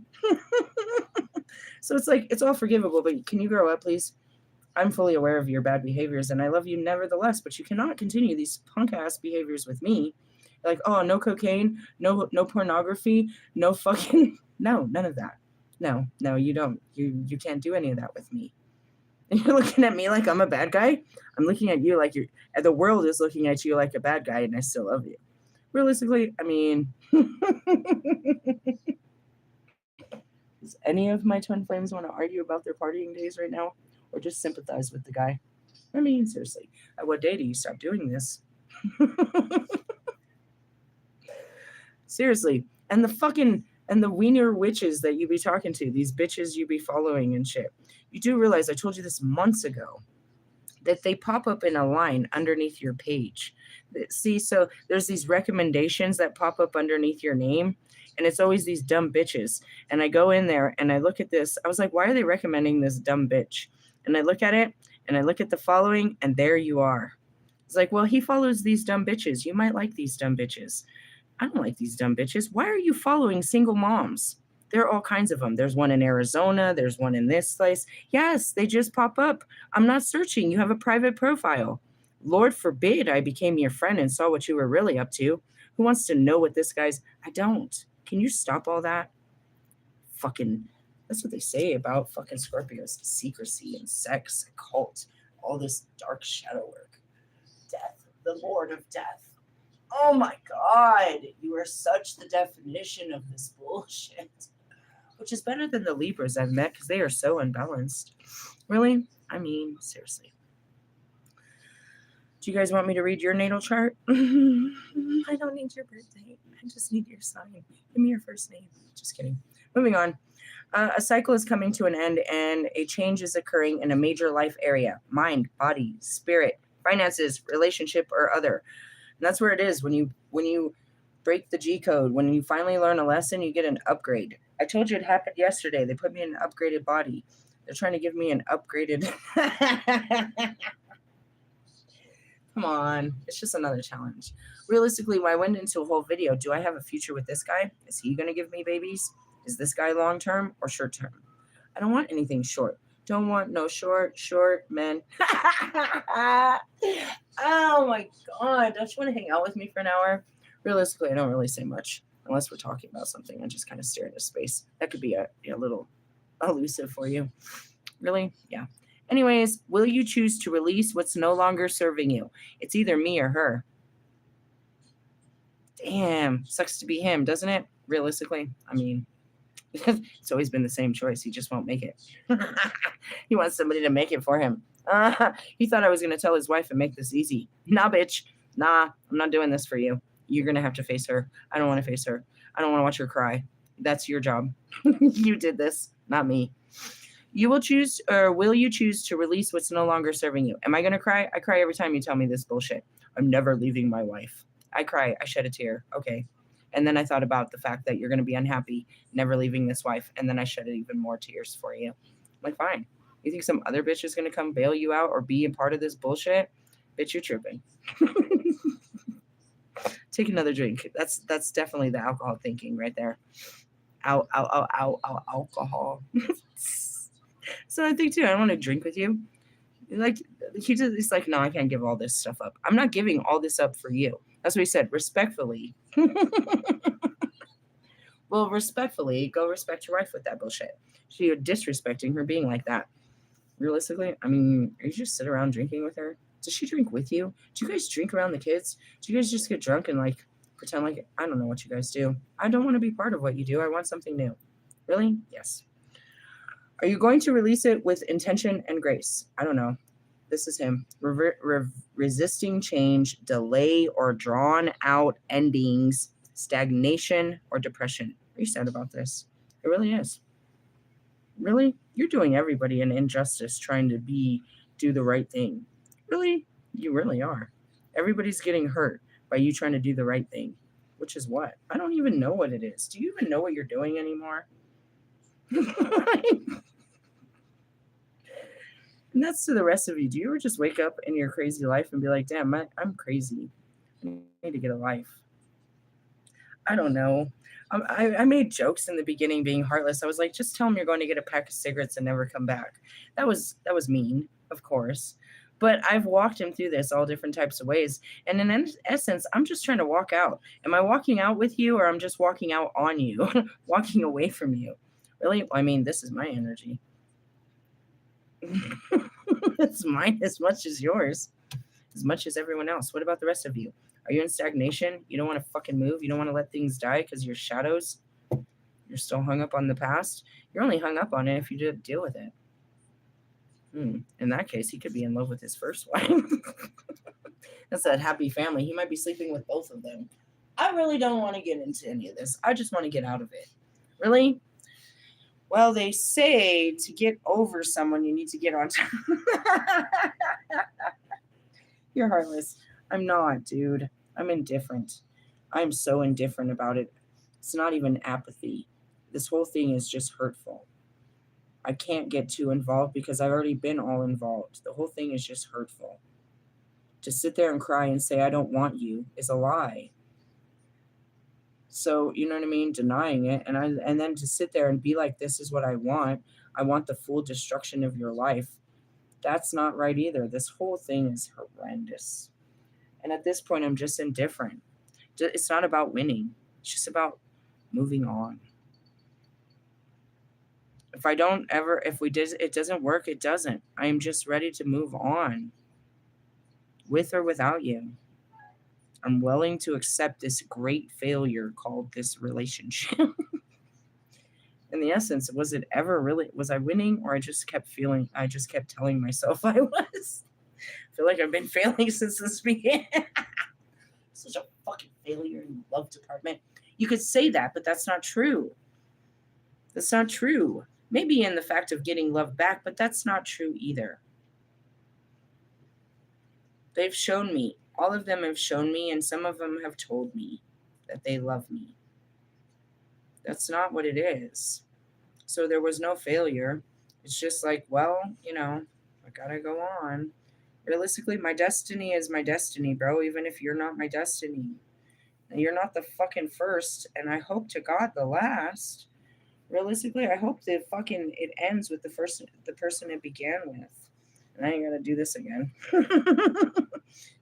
So it's like, it's all forgivable, but can you grow up, please? I'm fully aware of your bad behaviors and I love you nevertheless, but you cannot continue these punk ass behaviors with me. Like, oh, no cocaine, no pornography, no fucking, no, none of that. No, you don't. You can't do any of that with me. And you're looking at me like I'm a bad guy. I'm looking at you like the world is looking at you like a bad guy and I still love you. Realistically, I mean, does any of my twin flames want to argue about their partying days right now? Or just sympathize with the guy? I mean, seriously, at what day do you stop doing this? Seriously, and the wiener witches that you be talking to, these bitches you be following and shit. You do realize, I told you this months ago, that they pop up in a line underneath your page. See, so there's these recommendations that pop up underneath your name, and it's always these dumb bitches. And I go in there and I look at this. I was like, why are they recommending this dumb bitch? And I look at it and I look at the following, and there you are. It's like, well, he follows these dumb bitches. You might like these dumb bitches. I don't like these dumb bitches. Why are you following single moms? There are all kinds of them. There's one in Arizona. There's one in this place. Yes, they just pop up. I'm not searching. You have a private profile. Lord forbid I became your friend and saw what you were really up to. Who wants to know what this guy's? I don't. Can you stop all that? Fucking, that's what they say about fucking Scorpios. Secrecy and sex, and cult, all this dark shadow work. Death, the Lord of Death. Oh my God, you are such the definition of this bullshit. Which is better than the Libras I've met because they are so unbalanced. Really? I mean, seriously. Do you guys want me to read your natal chart? I don't need your birthday. I just need your sign. Give me your first name. Just kidding. Moving on. A cycle is coming to an end and a change is occurring in a major life area. Mind, body, spirit, finances, relationship, or other. And that's where it is. When you break the G code, when you finally learn a lesson, you get an upgrade. I told you it happened yesterday. They put me in an upgraded body. They're trying to give me an upgraded. Come on. It's just another challenge. Realistically, when I went into a whole video, do I have a future with this guy? Is he going to give me babies? Is this guy long-term or short-term? I don't want anything short. Don't want no short men. Oh my God. Don't you want to hang out with me for an hour? Realistically, I don't really say much unless we're talking about something. I just kind of stare into space. That could be a little elusive for you. Really? Yeah. Anyways, will you choose to release what's no longer serving you? It's either me or her. Damn. Sucks to be him, doesn't it? Realistically, I mean, it's always been the same choice. He just won't make it. He wants somebody to make it for him. He thought I was going to tell his wife and make this easy. Nah, bitch. Nah, I'm not doing this for you. You're going to have to face her. I don't want to face her. I don't want to watch her cry. That's your job. You did this, not me. You will choose, or will you choose to release what's no longer serving you? Am I going to cry? I cry every time you tell me this bullshit. I'm never leaving my wife. I cry. I shed a tear. Okay. And then I thought about the fact that you're going to be unhappy, never leaving this wife. And then I shed even more tears for you. I'm like, fine. You think some other bitch is going to come bail you out or be a part of this bullshit? Bitch, you're tripping. Take another drink. That's definitely the alcohol thinking right there. Ow, ow, ow, ow, ow, alcohol. So I think too, I don't want to drink with you. Like he's like, no, I can't give all this stuff up. I'm not giving all this up for you. That's what he said, respectfully. Well, respectfully, go respect your wife with that bullshit. So you're disrespecting her being like that. Realistically, I mean, you just sit around drinking with her? Does she drink with you? Do you guys drink around the kids? Do you guys just get drunk and like pretend like I don't know what you guys do? I don't want to be part of what you do. I want something new. Really? Yes. Are you going to release it with intention and grace? I don't know. This is him. Resisting change, delay or drawn out endings, stagnation or depression. Are you sad about this? It really is. Really? You're doing everybody an injustice trying to do the right thing. Really? You really are. Everybody's getting hurt by you trying to do the right thing. Which is what? I don't even know what it is. Do you even know what you're doing anymore? And that's to the rest of you. Do you ever just wake up in your crazy life and be like, damn, I'm crazy. I need to get a life. I don't know. I made jokes in the beginning being heartless. I was like, just tell him you're going to get a pack of cigarettes and never come back. That was mean, of course. But I've walked him through this all different types of ways. And in essence, I'm just trying to walk out. Am I walking out with you or I'm just walking out on you, walking away from you? Really? I mean, this is my energy. It's mine as much as yours, as much as everyone else. What about the rest of you? Are you in stagnation? You don't want to fucking move? You don't want to let things die because you're shadows? You're still hung up on the past? You're only hung up on it if you didn't deal with it. In that case, he could be in love with his first wife. That's that happy family. He might be sleeping with both of them. I really don't want to get into any of this. I just want to get out of it. Really? Well, they say to get over someone, you need to get on top. You're heartless. I'm not, dude. I'm indifferent. I'm so indifferent about it. It's not even apathy. This whole thing is just hurtful. I can't get too involved because I've already been all involved. The whole thing is just hurtful. To sit there and cry and say, I don't want you, is a lie. So, you know what I mean? Denying it. And then to sit there and be like, this is what I want. I want the full destruction of your life. That's not right either. This whole thing is horrendous. And at this point, I'm just indifferent. It's not about winning. It's just about moving on. If it doesn't work, it doesn't. I am just ready to move on. With or without you. I'm willing to accept this great failure called this relationship. In the essence, was I winning or I just kept telling myself I was? I feel like I've been failing since this began. Such a fucking failure in the love department. You could say that, but that's not true. That's not true. Maybe in the fact of getting love back, but that's not true either. They've shown me. All of them have shown me, and some of them have told me that they love me. That's not what it is. So there was no failure. It's just like, well, I gotta go on. Realistically, my destiny is my destiny, bro, even if you're not my destiny. And you're not the fucking first, and I hope to God the last. Realistically, I hope that it ends with the person it began with. And I ain't gotta do this again.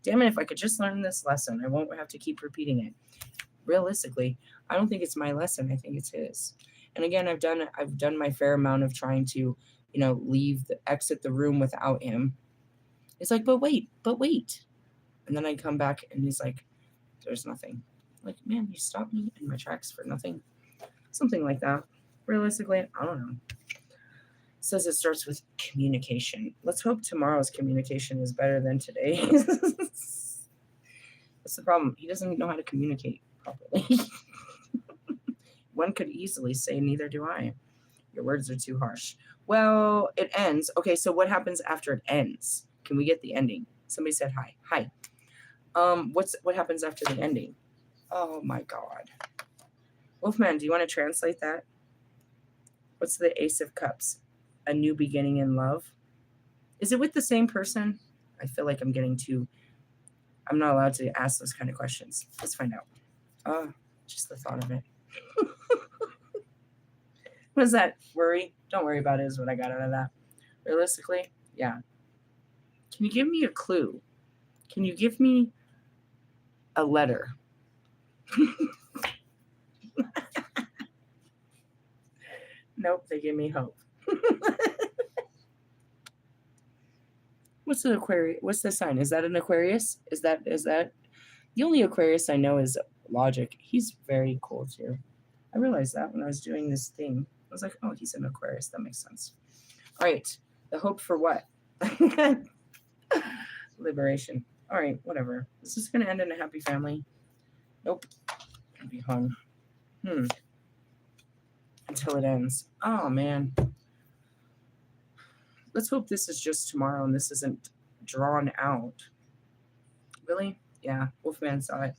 Damn it, if I could just learn this lesson, I won't have to keep repeating it. Realistically, I don't think it's my lesson. I think it's his. And again, I've done my fair amount of trying to, exit the room without him. It's like, but wait. And then I come back and he's like, there's nothing. Like, man, you stopped me in my tracks for nothing. Something like that. Realistically, I don't know. It says it starts with communication. Let's hope tomorrow's communication is better than today's. That's the problem. He doesn't know how to communicate properly. One could easily say, neither do I. Your words are too harsh. Well, it ends. Okay, so what happens after it ends? Can we get the ending? Somebody said hi. Hi. What happens after the ending? Oh my God. Wolfman, do you want to translate that? What's the Ace of Cups? A new beginning in love? Is it with the same person? I feel like I'm getting too I'm not allowed to ask those kind of questions. Let's find out. Just the thought of it. What is that? Worry? Don't worry about it is what I got out of that. Realistically, yeah. Can you give me a clue? Can you give me a letter? Nope, they give me hope. What's the Aquarius? What's the sign? Is that an Aquarius? Is that the only Aquarius I know is Logic. He's very cool too. I realized that when I was doing this thing. I was like, oh, he's an Aquarius. That makes sense. All right. The hope for what? Liberation. All right, whatever. Is this going to end in a happy family? Nope. I'll be hung. Until it ends. Oh, man. Let's hope this is just tomorrow and this isn't drawn out. Really? Yeah, Wolfman saw it.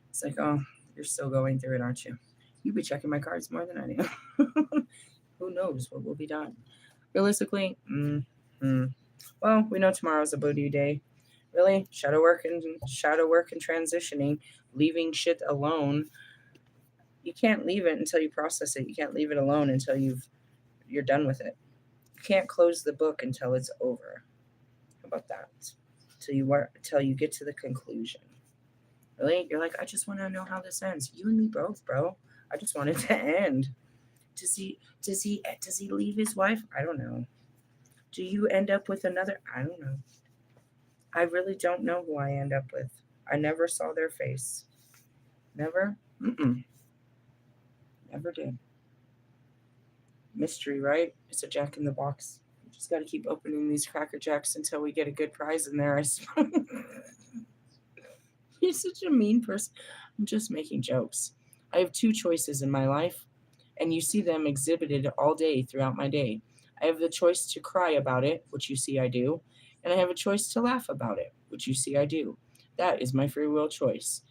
It's like, oh, you're still going through it, aren't you? You be checking my cards more than I do. Who knows what will be done? Realistically, well, we know tomorrow's a Voodoo day. Really, shadow work and transitioning, leaving shit alone. You can't leave it until you process it. You can't leave it alone until you're done with it. You can't close the book until it's over. How about that? Till you get to the conclusion. Really, you're like, I just want to know how this ends. You and me both, bro. I just want it to end. Does he leave his wife? I don't know. Do you end up with another? I don't know. I really don't know who I end up with. I never saw their face. Never? Never did. Mystery, right? It's a Jack in the Box. We just got to keep opening these Cracker Jacks until we get a good prize in there, I suppose. You're such a mean person. I'm just making jokes. I have two choices in my life, and you see them exhibited all day throughout my day. I have the choice to cry about it, which you see I do, and I have a choice to laugh about it, which you see I do. That is my free will choice.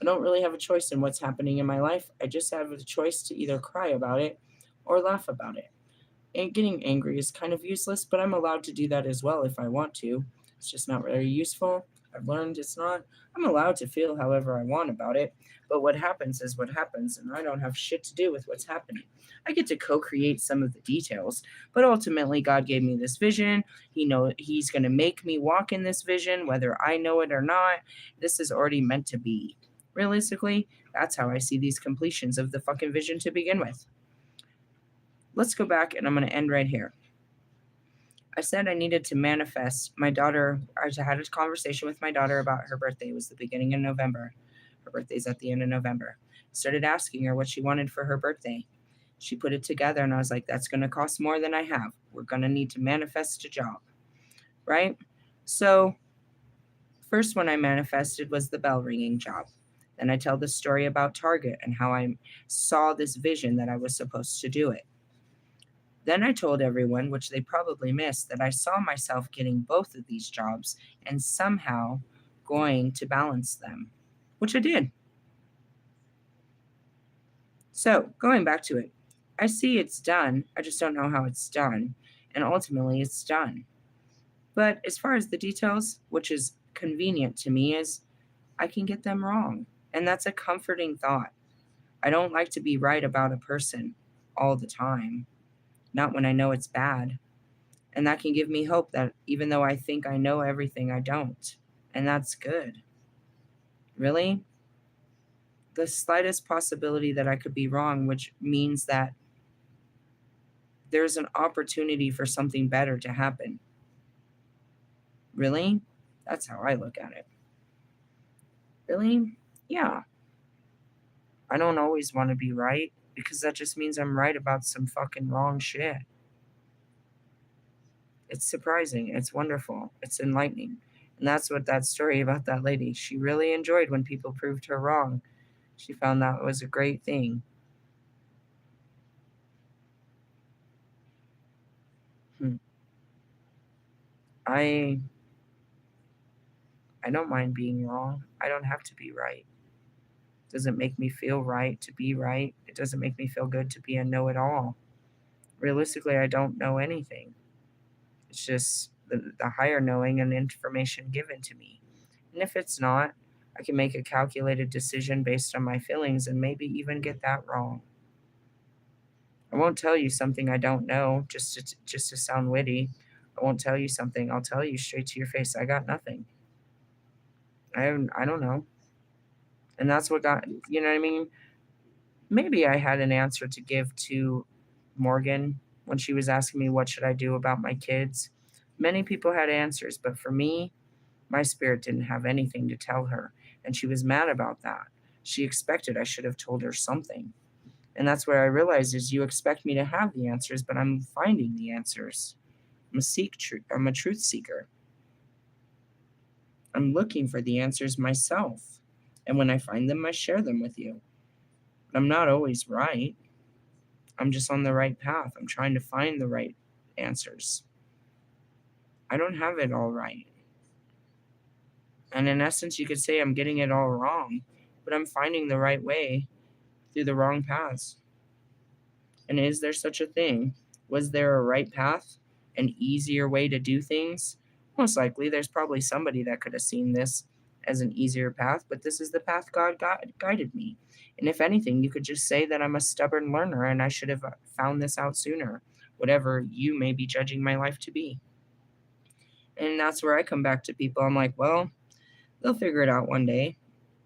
I don't really have a choice in what's happening in my life. I just have a choice to either cry about it or laugh about it. And getting angry is kind of useless, but I'm allowed to do that as well if I want to. It's just not very useful. I've learned it's not. I'm allowed to feel however I want about it, but what happens is what happens, and I don't have shit to do with what's happening. I get to co-create some of the details, but ultimately God gave me this vision. He's going to make me walk in this vision, whether I know it or not. This is already meant to be. Realistically, that's how I see these completions of the fucking vision to begin with. Let's go back, and I'm going to end right here. I said I needed to manifest my daughter. I had a conversation with my daughter about her birthday. It was the beginning of November. Her birthday's at the end of November. Started asking her what she wanted for her birthday. She put it together, and I was like, that's going to cost more than I have. We're going to need to manifest a job, right? So first one I manifested was the bell ringing job. Then I tell the story about Target and how I saw this vision that I was supposed to do it. Then I told everyone, which they probably missed, that I saw myself getting both of these jobs and somehow going to balance them, which I did. So going back to it, I see it's done. I just don't know how it's done. And ultimately it's done. But as far as the details, which is convenient to me, is I can get them wrong. And that's a comforting thought. I don't like to be right about a person all the time. Not when I know it's bad. And that can give me hope that even though I think I know everything, I don't. And that's good. Really? The slightest possibility that I could be wrong, which means that there's an opportunity for something better to happen. Really? That's how I look at it. Really? Yeah. I don't always want to be right because that just means I'm right about some fucking wrong shit. It's surprising. It's wonderful. It's enlightening. And that's what that story about that lady, she really enjoyed when people proved her wrong. She found that was a great thing. I don't mind being wrong. I don't have to be right. It doesn't make me feel right to be right. It doesn't make me feel good to be a know-it-all. Realistically, I don't know anything. It's just the higher knowing and information given to me. And if it's not, I can make a calculated decision based on my feelings and maybe even get that wrong. I won't tell you something I don't know just to sound witty. I won't tell you something. I'll tell you straight to your face. I got nothing. I don't know. And that's what got, you know what I mean? Maybe I had an answer to give to Morgan when she was asking me what should I do about my kids. Many people had answers, but for me, my spirit didn't have anything to tell her, and she was mad about that. She expected I should have told her something. And that's where I realized is you expect me to have the answers, but I'm finding the answers. I'm a truth seeker. I'm looking for the answers myself. And when I find them, I share them with you. But I'm not always right. I'm just on the right path. I'm trying to find the right answers. I don't have it all right. And in essence, you could say I'm getting it all wrong, but I'm finding the right way through the wrong paths. And is there such a thing? Was there a right path? An easier way to do things? Most likely, there's probably somebody that could have seen this as an easier path, but this is the path God guided me. And if anything, you could just say that I'm a stubborn learner and I should have found this out sooner, whatever you may be judging my life to be. And that's where I come back to people. I'm like, well, they'll figure it out one day.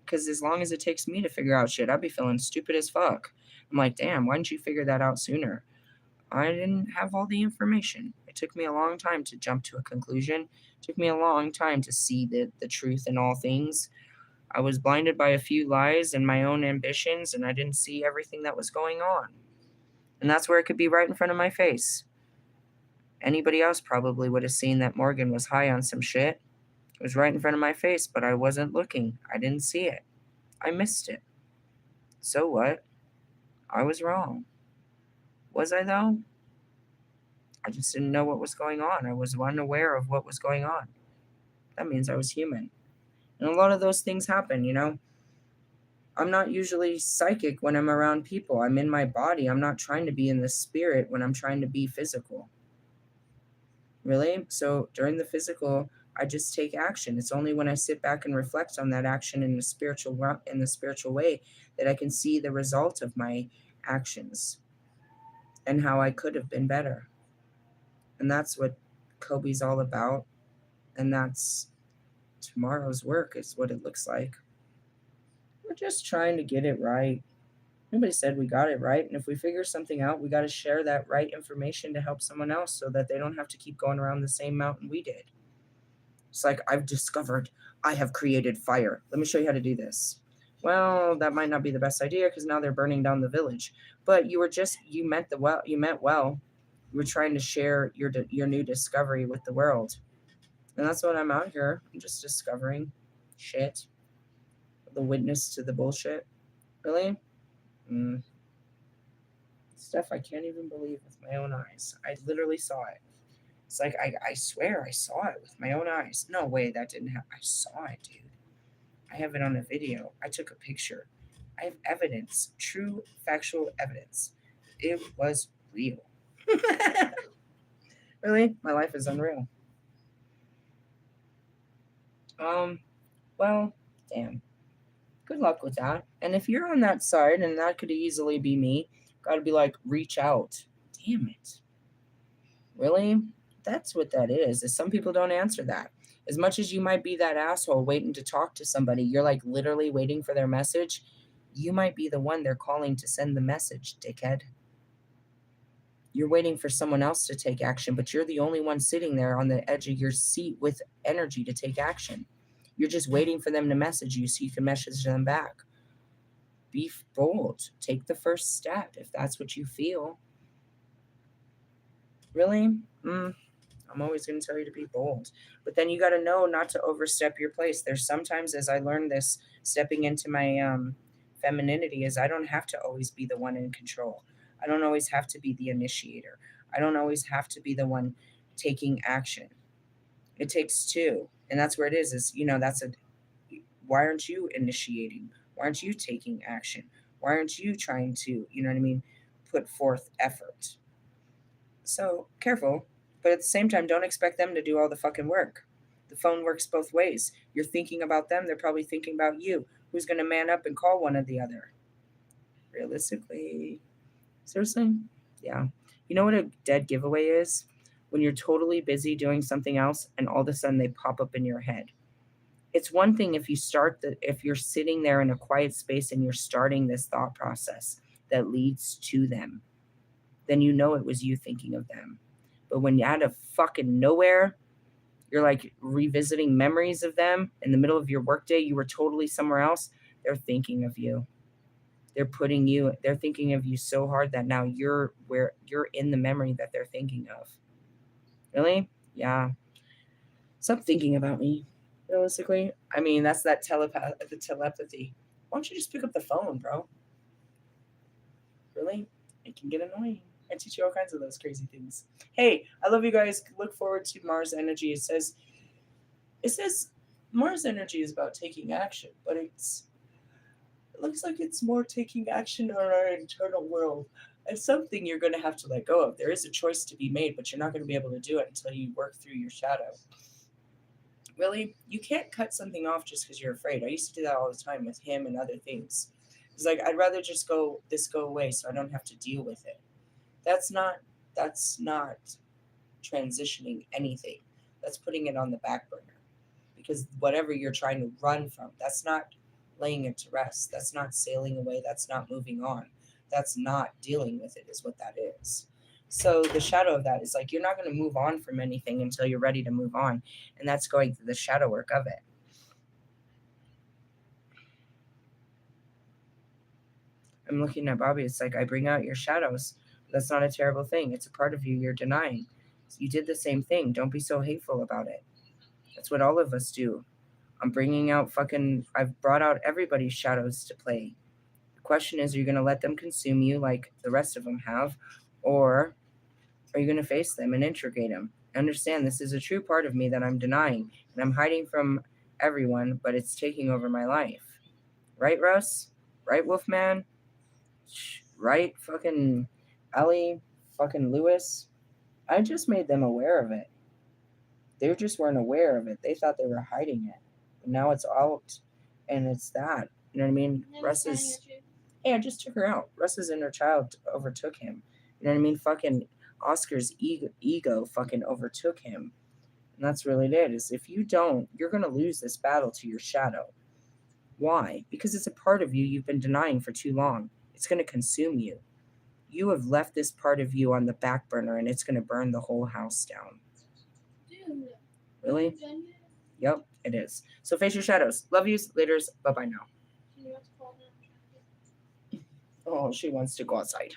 Because as long as it takes me to figure out shit, I'd be feeling stupid as fuck. I'm like, damn, why didn't you figure that out sooner? I didn't have all the information. It took me a long time to jump to a conclusion. It took me a long time to see the truth in all things. I was blinded by a few lies and my own ambitions, and I didn't see everything that was going on. And that's where it could be right in front of my face. Anybody else probably would have seen that Morgan was high on some shit. It was right in front of my face, but I wasn't looking. I didn't see it. I missed it. So what? I was wrong. Was I, though? I just didn't know what was going on. I was unaware of what was going on. That means I was human. And a lot of those things happen, you know? I'm not usually psychic when I'm around people. I'm in my body. I'm not trying to be in the spirit when I'm trying to be physical. Really? So during the physical, I just take action. It's only when I sit back and reflect on that action in the spiritual way that I can see the result of my actions and how I could have been better. And that's what Kobe's all about. And that's tomorrow's work is what it looks like. We're just trying to get it right. Nobody said we got it right. And if we figure something out, we got to share that right information to help someone else so that they don't have to keep going around the same mountain we did. It's like, I've discovered I have created fire. Let me show you how to do this. Well, that might not be the best idea because now they're burning down the village. But you meant well. You were trying to share your new discovery with the world. And that's what I'm out here. I'm just discovering shit. The witness to the bullshit. Really? Stuff I can't even believe with my own eyes. I literally saw it. It's like, I swear I saw it with my own eyes. No way that didn't happen. I saw it, dude. I have it on a video. I took a picture. I have evidence. True, factual evidence. It was real. Really? My life is unreal. Well, damn. Good luck with that. And if you're on that side, and that could easily be me, gotta be like, reach out. Damn it. Really? That's what that is some people don't answer that. As much as you might be that asshole waiting to talk to somebody, you're like literally waiting for their message. You might be the one they're calling to send the message, dickhead. You're waiting for someone else to take action, but you're the only one sitting there on the edge of your seat with energy to take action. You're just waiting for them to message you so you can message them back. Be bold. Take the first step if that's what you feel. Really? I'm always going to tell you to be bold. But then you got to know not to overstep your place. There's sometimes, as I learned this, stepping into my femininity, is I don't have to always be the one in control. I don't always have to be the initiator. I don't always have to be the one taking action. It takes two. And that's where it is, why aren't you initiating? Why aren't you taking action? Why aren't you trying to, put forth effort? So careful. But at the same time, don't expect them to do all the fucking work. The phone works both ways. You're thinking about them, they're probably thinking about you. Who's going to man up and call one or the other? Realistically. Seriously? Yeah. You know what a dead giveaway is? When you're totally busy doing something else and all of a sudden they pop up in your head. It's one thing if you're sitting there in a quiet space and you're starting this thought process that leads to them, then you know it was you thinking of them. But when out of fucking nowhere, you're like revisiting memories of them in the middle of your workday, you were totally somewhere else, they're thinking of you. They're thinking of you so hard that now you're in the memory that they're thinking of. Really? Yeah. Stop thinking about me. Realistically. I mean, that's the telepathy. Why don't you just pick up the phone, bro? Really? It can get annoying. I teach you all kinds of those crazy things. Hey, I love you guys. Look forward to Mars energy. It says Mars energy is about taking action, but it looks like it's more taking action on our internal world. It's something you're going to have to let go of. There is a choice to be made, but you're not going to be able to do it until you work through your shadow. Really, you can't cut something off just because you're afraid. I used to do that all the time with him and other things. It's like I'd rather just go away so I don't have to deal with it. That's not transitioning anything. That's putting it on the back burner. Because whatever you're trying to run from, that's not laying it to rest. That's not sailing away. That's not moving on. That's not dealing with it, is what that is. So the shadow of that is like you're not going to move on from anything until you're ready to move on. And that's going through the shadow work of it. I'm looking at Bobby. It's like I bring out your shadows. That's not a terrible thing. It's a part of you you're denying. You did the same thing. Don't be so hateful about it. That's what all of us do. I've brought out everybody's shadows to play. The question is, are you going to let them consume you like the rest of them have? Or are you going to face them and integrate them? Understand this is a true part of me that I'm denying and I'm hiding from everyone, but it's taking over my life. Right, Russ? Right, Wolfman? Right, fucking Ellie? Fucking Lewis? I just made them aware of it. They just weren't aware of it. They thought they were hiding it. But now it's out, and it's that. You know what I mean? Hey, I just took her out. Russ's inner child overtook him. You know what I mean? Fucking Oscar's ego fucking overtook him. And that's really it. Is if you don't, you're going to lose this battle to your shadow. Why? Because it's a part of you you've been denying for too long. It's going to consume you. You have left this part of you on the back burner, and it's going to burn the whole house down. Really? Yep, it is. So face your shadows. Love yous. Laters. Bye-bye now. Oh, she wants to go outside.